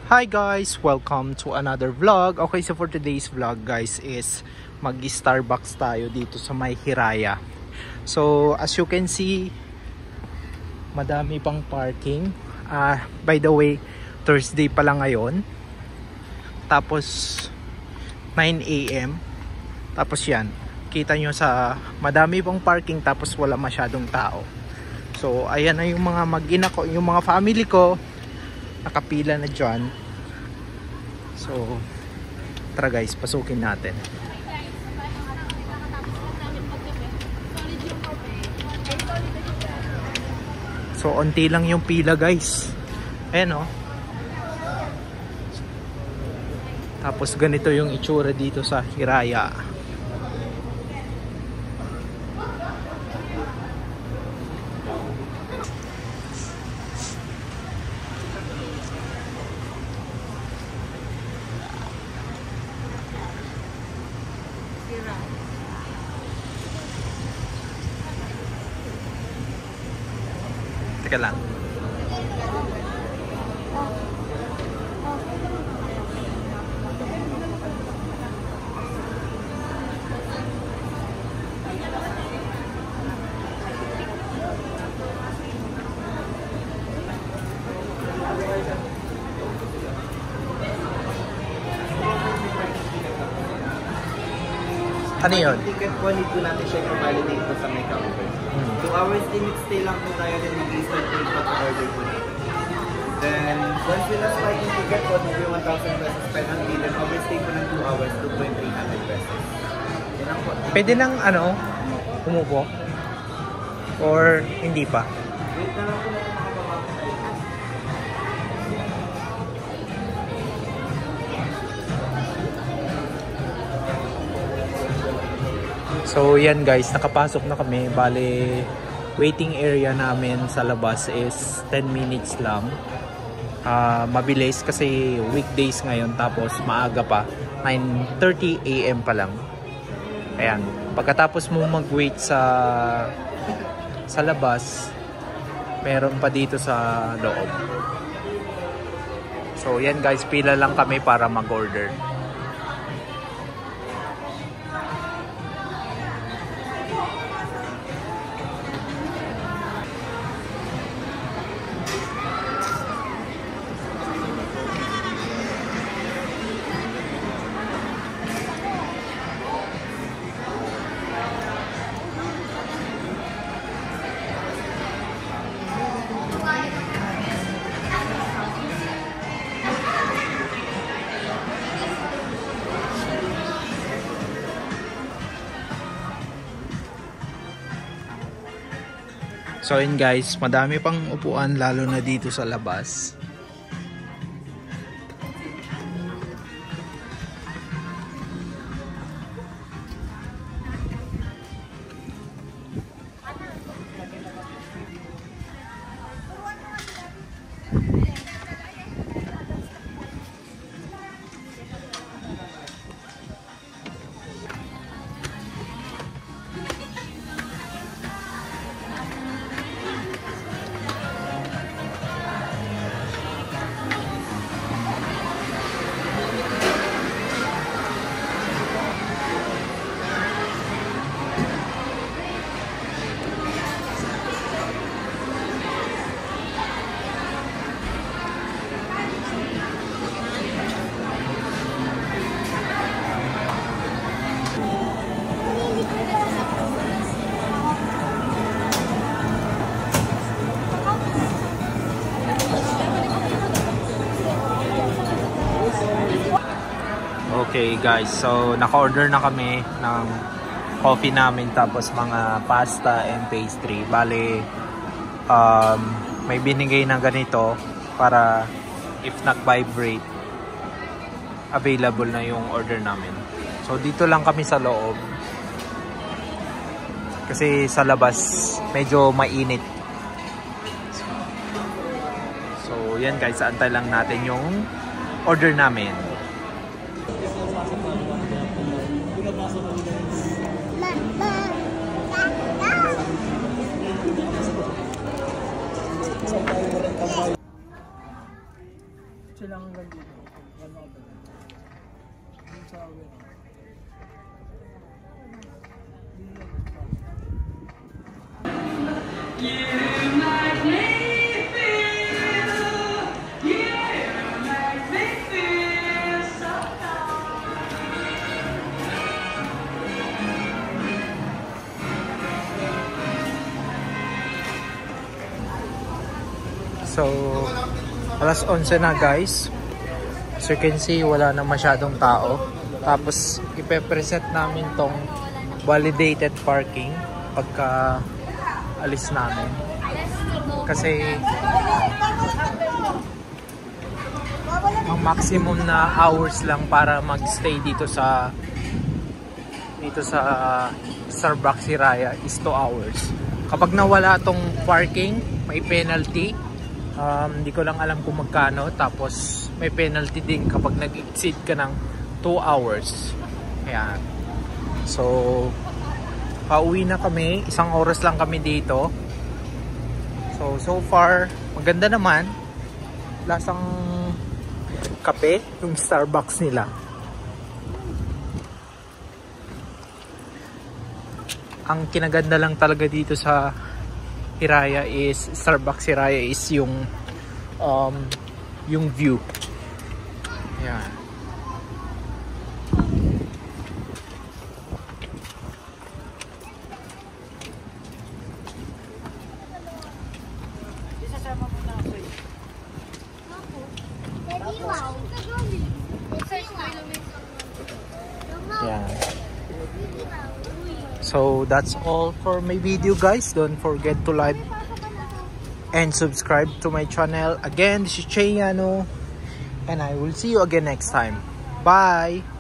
Hi guys! Welcome to another vlog. Okay, so for today's vlog guys is mag-Starbucks tayo dito sa may Hiraya. So as you can see, madami pang parking. By the way, Thursday pa lang ngayon. Tapos 9 AM. Tapos yan, kita nyo sa madami pang parking tapos wala masyadong tao. So ayan na yung mga mag-ina ko, yung mga family ko. Nakapila na dyan. So tara guys, pasukin natin. So onti lang yung pila guys. Ayan o. Tapos ganito yung itsura dito sa Hiraya. Teka lang. Ano yun? Ticket po, need po natin siya i-validate po sa may counter. 2 hours limit stay lang po tayo, then mag-start po yung pag-order po natin. Then, once we last buy yung ticket po, maybe 1,000 pesos penalty, then overstay po ng 2 hours, 2,300 pesos. Yan lang po. Pwede nang ano, umupo? Or hindi pa? Wait na lang po natin makapamap. So yan guys, nakapasok na kami. Bale, waiting area namin sa labas is 10 minutes lang. Mabilis kasi weekdays ngayon, tapos maaga pa, 9:30 AM pa lang. Ayan, pagkatapos mo mag-wait sa labas, meron pa dito sa loob. So yan guys, pila lang kami para mag-order. So yun guys, madami pang upuan lalo na dito sa labas. Okay guys, so naka-order na kami ng coffee namin, tapos mga pasta and pastry. Bale, may binigay na ganito para if nag-vibrate, available na yung order namin. So dito lang kami sa loob kasi sa labas medyo mainit. So yan guys, antay lang natin yung order namin. sila hanggang dito. Yan ako ba? Dito sa akin. So, alas 11 na guys. As you can see, wala na masyadong tao. Tapos, ipe-preset namin tong validated parking pagka alis namin. Kasi, ang maximum na hours lang para magstay dito sa Starbucks Hiraya is 2 hours. Kapag nawala tong parking, may penalty. Hindi ko lang alam kung magkano. Tapos may penalty din kapag nag-exceed ka ng 2 hours. Ayan. So, pauwi na kami. 1 oras lang kami dito. So far, maganda naman. Lasang kape yung Starbucks nila. Ang kinaganda lang talaga dito sa Hiraya is Starbucks Hiraya is yung view. Yan. Yeah. So that's all for my video guys. Don't forget to like and subscribe to my channel. Again, this is Cheyano and I will see you again next time. Bye!